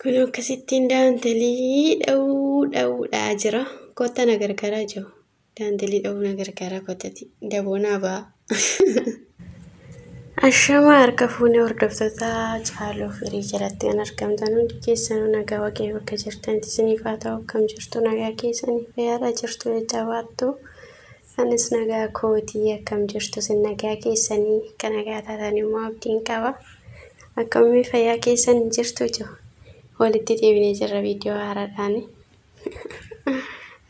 Kun akkasittiin daantelii dha'uudhaa jira. Kotta na gargaaraa jiru. Daantelii dha'uu na gargaaraa kottati. Daboonaa ba'a. Ashama harka fuunee hordoftoota Caaluu Firii jalatti kan argamtan hundi keessanuu nagaa Waaqayyoo bakka jirtan isiniif haa ta'u akkam jirtu nagaa keessanii fayyaadhaa jirtu jecha baattu. Anis nagaa kootii akkam jirtu sin nagaa keessanii kan nagaa taatan immoo abdiin qaba. Akkamii fayyaa keessanii jirtu jiru. Walitti deebinee jirra viidiyoo haaraadhaani.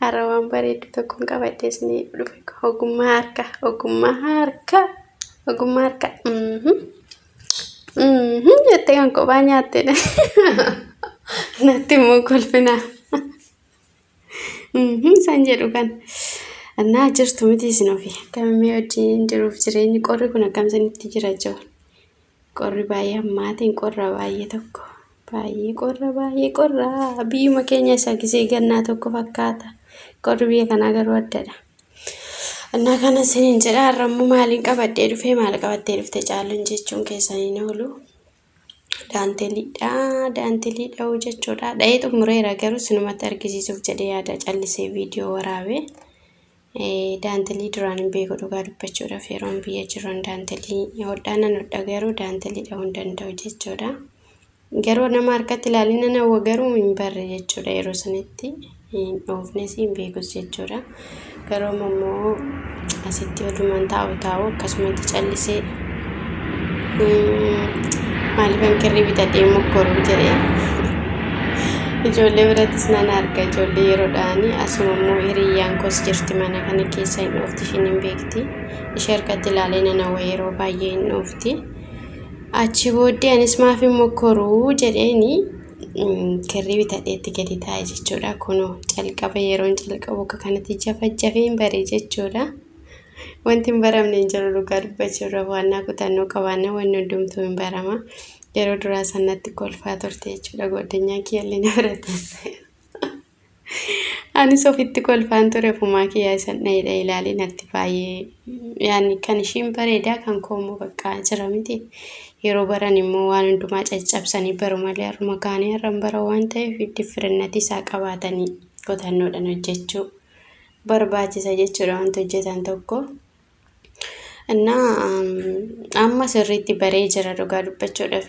Har'a waan bareedu tokkoon qabadhee isinii dhufe ogummaa harka. Jettee kan kophaa nyaatte natti immoo kolfinaa. San jedhu kan annaa jirtu miti isin ofii akkamii wajjin jiruuf jireenyi qorri kun akkamsanitti jira jiru. Qorri baay'ee hammaatiin qorra baay'ee tokko. Baay'ee qorra biyyuma keenya isa gisee gannaa tokko fakkaata. Qorri biyya kanaa garuu addadha. Annaa kana isiniin jedha har'ammoo maaliin qabadhee dhufee maal qabattee dhufte Caaluun jechuun keessanii oolu. Daantelii dha'uu jechuudha. Dha'ee xumureera garuu sinumatti argisiisuuf jedhee yaada callisee viidiyoo waraabee. Daantelii duraan hin beeku dhugaa dubbachuudhaaf yeroon biyya jiruun daantelii hodhaanan hodha garuu daantelii dha'uu hin danda'u jechuudha. Garuu nama harkatti ilaalina nama garuu hin barre jechuudha yeroo sanitti hin dhoofnes hin beekus jechuudha. Garuu immoo asitti walumaan taa'u akkasumatti callisee maaliifan kirrii bitadhee mokkoruu jedhee ijoollee birattis nan arga ijoollee yeroodhaani asuma immoo hiriyyaan kos jirti mana kana keessa hin dhoofti ishiin hin beekti. Ishee harkatti ilaalee nanawa yeroo baay'ee hin dhoofti. Achi booddee anis maaf hin mokkoruu jedheeni kirrii bitadheetti gadi taa'e jechuudha. Kunoo calqaba yeroon calqabu akka kanatti jafee hin bare jechuudha. Wanti hin baramne hin jiru dhugaa dubbachuudhaaf waan kutannoo qabaanna wanni hundumtuu hin barama. Yeroo duraa sanatti kolfaa turte jechuudha goddanyaa kiyyaallee na birateesse. Anis ofitti kolfaan ture fumaa kiyyaa isan dha'eedha ilaalee natti baay'ee yaani kan ishiin bareedaa kan koommoo bakka jira miti. Yeroo baran immoo waan hundumaa caccabsanii baru malee haruma kaanii har'an bara waan ta'eef itti firannati isaa qabaatanii qotannoodhaan hojjechuu barbaachisa jechuudha wanti hojjetan tokko. Amma sirriitti baree jira dhugaa dubbachuudhaaf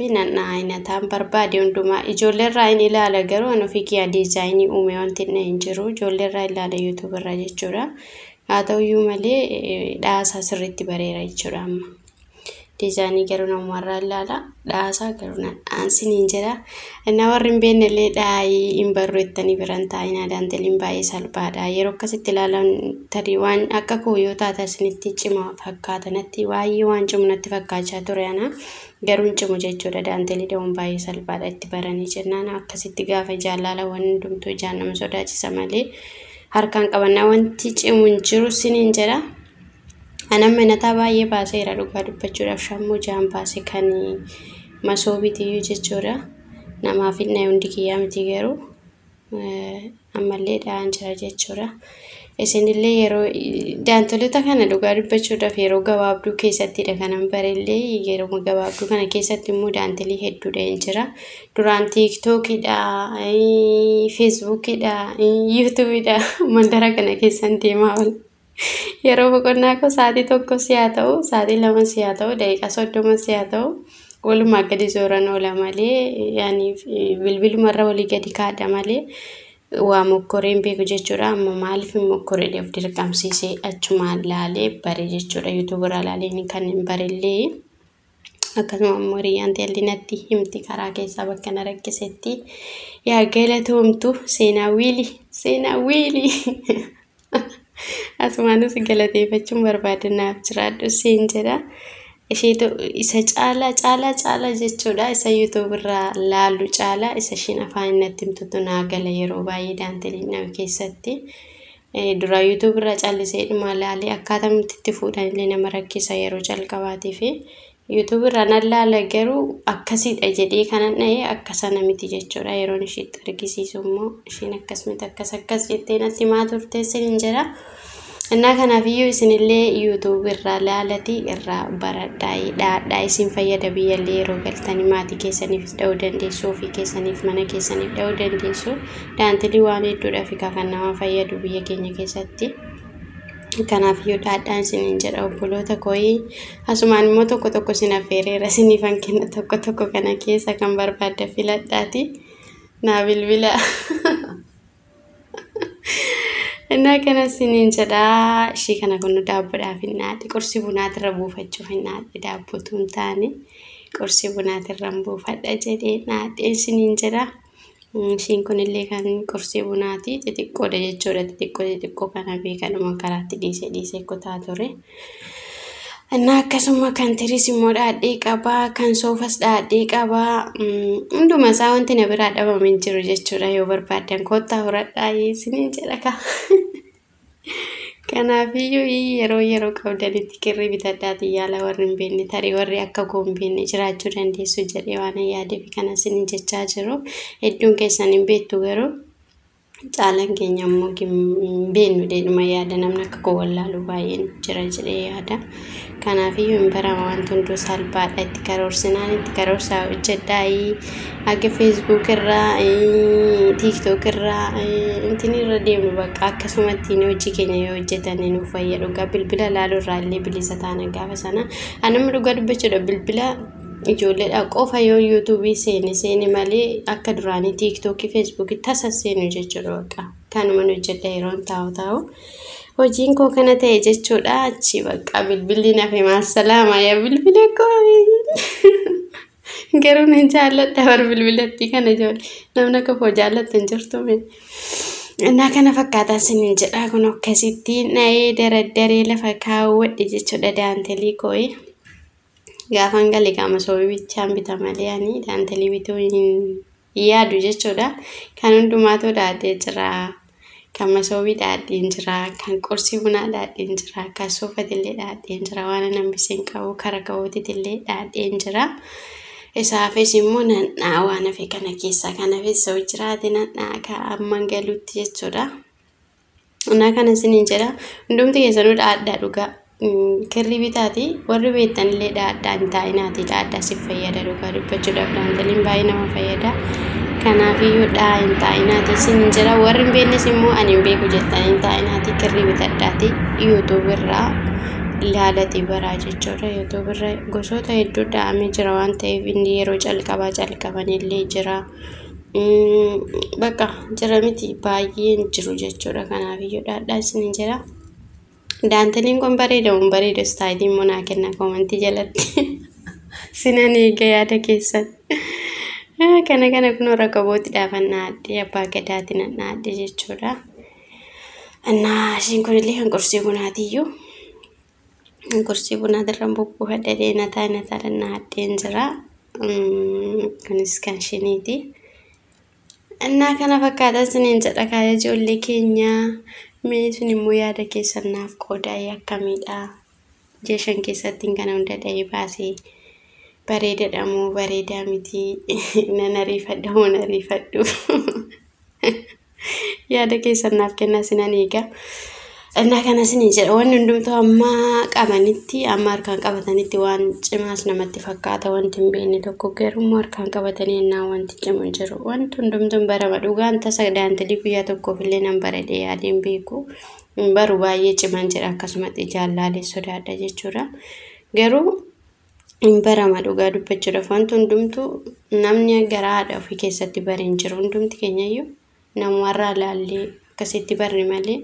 nataan barbaade hundumaa ijoolleerraa hin ilaala garuu an ofii kiyyaa diizaayinii uume wanti hin jiru ijoolleerraa ilaala yuutuubarraa jechuudha. Haa ta'uyyuu malee dhaasaa sirriitti bareera jechuudha amma. Diizaayinii garuu namarraa ilaala dhaasaa garuu aansiniin jedha. Warri hin beeknellee dhaayii hin barreettanii biran taa'inaa daanteliin baay'ee salphaadha. Yeroo akkasitti ilaalan tarii waan akka kooyyoo taata isinitti cima fakkaata natti baay'ee waan cimu natti fakkaachaa ture ana garuu hin cimu jechuudha. Daantelii dha'uun baay'ee salphaadha itti baranii jennaan akkasitti gaafa jaalala waan hundumtuu ijaan nama sodaachisa malee harkaan qabannaa wanti cimu hin jiru isiniin jedha. Anamma nataa baay'ee baaseera dhugaa dubbachuudhaaf shammoo jaan baase kan masoobiitiyyuu jechuudha. Namaaf hin hundi kiyyaa miti garuu ammallee dha'an jira jechuudha. Isinillee yeroo daantolota kana dhugaa dubbachuudhaaf yeroo gabaabduu keessattidha kanan barellee yeroo gabaabduu kana keessatti immoo daantelii hedduudha hin jira. Duraan tiiktookidha, feesbuukidha, yuutuubidha mandara kana keessan deemaa oola. Yeroo boqonnaa koo sa'aatii tokko siyaa ta'u sa'aatii lama siyaa ta'u daqiiqaa 30 siyaa ta'u walumaa gadi sooran oola malee yaani bilbilumarra walii gadi kaadha malee waa mokkoreen beeku jechuudha. Amma maaliif mokkoree of dirqamsiisee achumaan laalee bare jechuudha. Yuutuubarraa laalee kan hin barellee akkasuma immoo hiriyyaan ta'ellee natti himti karaa keessaa bakka na rakkisetti yaa galatoomtu seenaa wiilii. Asumaanus galateeffachuun barbaadanaaf jiraadhu siin jedha. Isheetu isa caala jechuudha. Isa yuutuubarraa laalu caala isa ishiin afaan natti himtutu naa gala yeroo baay'ee daantelii nama keessatti. Dura yuutuubarraa callisee dhuma laalee akkaatamatti itti fuudhanillee nama rakkisa yeroo calqabaatii fi yuutuubarraa nan laala garuu akkasidha jedhee kanan dha'ee akka sana miti jechuudha. Yeroon isheetti argisiisu immoo ishiin akkas jettee natti himaa turte isiniin jedha. Innaa kanaafiyyuu isinillee YouTube irraa laalati irraa baradhaa isin fayyada biyyallee yeroo galtanii maatii keessaniif dha'uu dandeessu ofii keessaniif mana keessaniif dha'uu dandeessu daantilii waan hedduudhaaf kan nama fayyadu biyya keenya keessatti. Kanaafiyyuu dhaadhaan isiniin jedha obboloota kooyii asumaan immoo tokko isin affeereera isiniifan kenna tokko kana keessa kan barbaadda filadhaati naa bilbila. Innaa kana isiniin jedha ishii kana kun daabboodhaaf hin naadhi qursi bunaatirra buufachuuf hin naadhi daabbotu hin taane qursi bunaatirra buufadha jedhee naadhi isiniin jedha. Ishiin kunillee kan qursi bunaati xixiqqoodha jechuudha xixiqqoo kana beekadhuma karaatti dhiisee kutaa ture. Innaa akkasuma kan tiris immoo dhaadhii qabaa kan soofas dhaadhii qabaa hunduma isaa wanti na biraa dhabame hin jiru jechuudha yoo barbaadan kottaa horadhaa isiniin jedha ka. Kanaafiyyuu yeroo qabdanitti kirrii bitadhaati yaala warri hin beekne tarii warri akka koo hin beekne jiraachuu dandeessu jedhee waan yaadeef kana isiniin jechaa jiru. Hedduun keessan hin beektu garuu caalaan keenya immoo hin beeknu deedhuma yaada namni akka koo wallaalu baay'een jira jedhee yaada. Kanaafiyyuu hin barama wanti hunduu salphaadha itti karoorsaa hojjedhaa akka Facebook irraa TikTok irraa irra deemnu bakka akkasumatti hojii keenya yoo hojjetan nuuf fayyadu bilbila laaluu irraa illee bilisa taana gaafa sana anamni dhugaa dubbachuudha bilbila ijoolleedha qofa yoo YouTube seene malee akka duraanii TikTok Facebook tasa seenu jechuudha bakka kanuma hojjedha yeroo taa'u. Hojiin koo kana ta'e jechuudha achi bakka bilbilli nafe maasalaama yaa bilbila koo garuu nan jaalladha war bilbilatti kana ijoollee namni akka koo jaallattu hin jirtu. Innaa kana fakkaataa isiniin jedha kun akkasitti na'ee dardaree lafa kaawwadhe jechuudha daantelii kooyi gaafan galee qaama soobii bichaan bita malee ani daantelii bituu hin yaadu jechuudha. Kan hundumaatu dhaadhee jira. Kan masoobii dhaadhiin jira kan qursi bunaa dhaadhiin jira kan soofatillee dhaadhiin jira waan nambiseen qabu kara ka'uutitillee dhaadhiin jira. Isaafis immoo nannaa waan hafe kana keessa kan hafes soo jiraate nannaa ka amman galuutti jechuudha. Innaa kana isiniin jedha hundumti keessanuu dhaadhaa dhugaa kirrii bitaati warri beektanillee dhaadhaa hin taa'inaati dhaadhaa siif fayyada dhugaa dubbachuudhaaf daantaliin baay'ee nama fayyada. Kanaafiyyuu hin taa'inaati isiniin jedha warri hin beeknes immoo ani hin beeku jettanii hin taa'inaati kirrii bitadhaati YouTube irraa ilaalati baraa jechuudha. YouTube irra gosoota hedduu dhahamee jira waan ta'eef inni yeroo calqabanillee jira. Bakka jira miti baay'een jiru jechuudha. Kanaafiyyuu dhaadhaa isiniin jedha. Daantaliin kun bareeda istaayilii immoo naa kenna koomentii jalatti sinan eega yaada keessan. Kana kun rakabooti dhaafannaa adde abbaa gadaatiin annaa adde jechuudha. Annaa ishiin kunillee kan qursii bunaatiyyuu qursii bunaatirra buufadha nataa annaa addeen jira. Kunis kan ishiniiti. Annaa kana fakkaataa isiniin jedha kaaya ijoollee keenya mee isin immoo yaada keessan naaf qoodaa akkamiidha jeeshan keessatti kana hunda dha'ee baasee bareedaadha moo bareedaa miti nan ariifadhu yaada keessan naaf kennaa sinan eega. Innaa kana isiniin jedha wanni hundumtuu amma qabanitti amma harkaan qabatanitti waan cimaas namatti fakkaata wanti hin beekne tokko garuu harkaan qabatanii ennaa wanti cimu hin jiru wanti hundumtuun barama dhugaan tasa daantilii guyyaa tokkoofillee nan baradhee yaadeen beeku baru baay'ee ciman jedha akkasumatti jaallaalee sodaadha jechuudha. Garuu hin barama dhugaa dubbachuudhaaf wanti hundumtuu namni garaa haadha ofii keessatti bare hin jiru hundumti keenyayyuu namarraa laallee akkasitti barre malee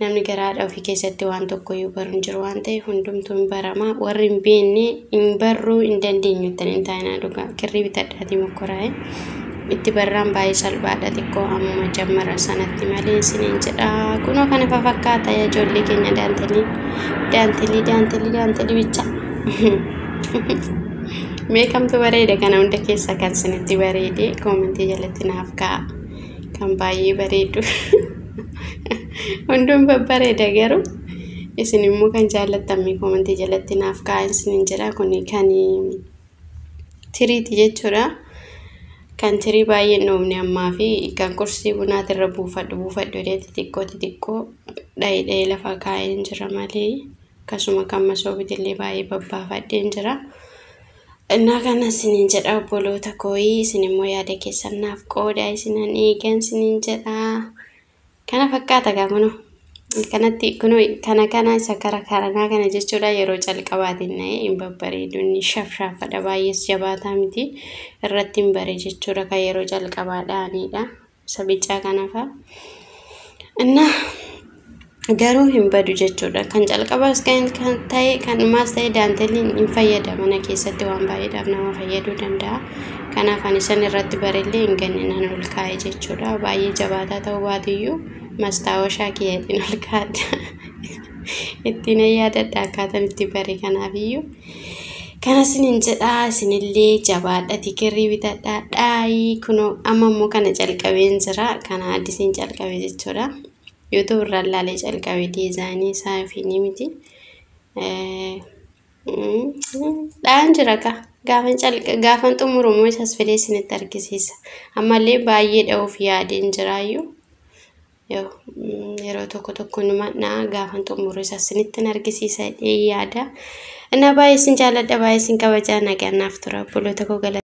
namni garaa haadha ofii keessatti waan tokkoyyuu baru hin jiru waan ta'eef hundumtuu hin barama warri hin beekne hin barruu hin dandeenyu ta'in taa'inaa dhugaa kirrii bitadhaatii mokkoraa'e itti barraan baay'ee salphaadha xiqqoo ammuma jammara sanatti malee isiniin jedha kunoo kana fakkaata ijoollee keenya daantilii bicha. Meeqamtu bareeda kana hunda keessa kan isinitti bareede koomentii jalatti naaf ka'a kan baay'ee bareedu. Hundum babbareeda garuu isin immoo kan jaallattan koomentii jalatti naaf ka'a isiniin jedha kuni kan tiriiti jechuudha. kan tirii baay'ee noomni ammaa fi kan kursii bunaatirra buufadhu xixiqqoo dhayidhee lafa kaa'een jira malee akkasuma kan masoobitillee baay'ee babbaafadheen jira. Innaa kana isiniin jedha obboloota kooyii isin immoo yaada keessan naaf qoodaa isinan eegan isiniin jedha. Kana fakkaata gaafano kanatti kana isa karanaa kana jechuudha yeroo calqabaatiin hin babbareedu inni shafshaafadha baay'ees jabaataa miti irratti hin bare jechuudha kan yeroo calqabaadhaanidha sabichaa kanafa. Innaa garuu hin badu jechuudha kan calqabaas kan ta'e kan maas ta'e daanteliin hin fayyada mana keessatti waan baay'eedhaaf nama fayyaduu danda'a. Kanaaf ani san irratti barellee hin ganninaan ol kaa'e jechuudha baay'ee jabaataa ta'uu baatiyyuu mastaawashaa kiyyaatiin ol kaa'adha ittiin yaadadha akkaataan itti bare kanaafiyyuu. Kanas hin jedhaa isinillee jabaadha tikirrii bitadhaa dhaayii kunoo amma immoo kana calqabeen jira kana addisiin calqabe jechuudha. YouTube irraan laalee calqabe diizaayinii isaa fi ni miti. Dhaan jira gaafan xumurumoo isas fedhee isinitti argisiisa. Ammallee baay'ee dha'uuf yaadeen jiraayyuu. Yeroo tokko numa gaafan xumuru isas isinitti argisiisa yaada. Ana baay'ee isin jaalladha baay'ee isin kabajaa nagaan naaf tura obboloota koo.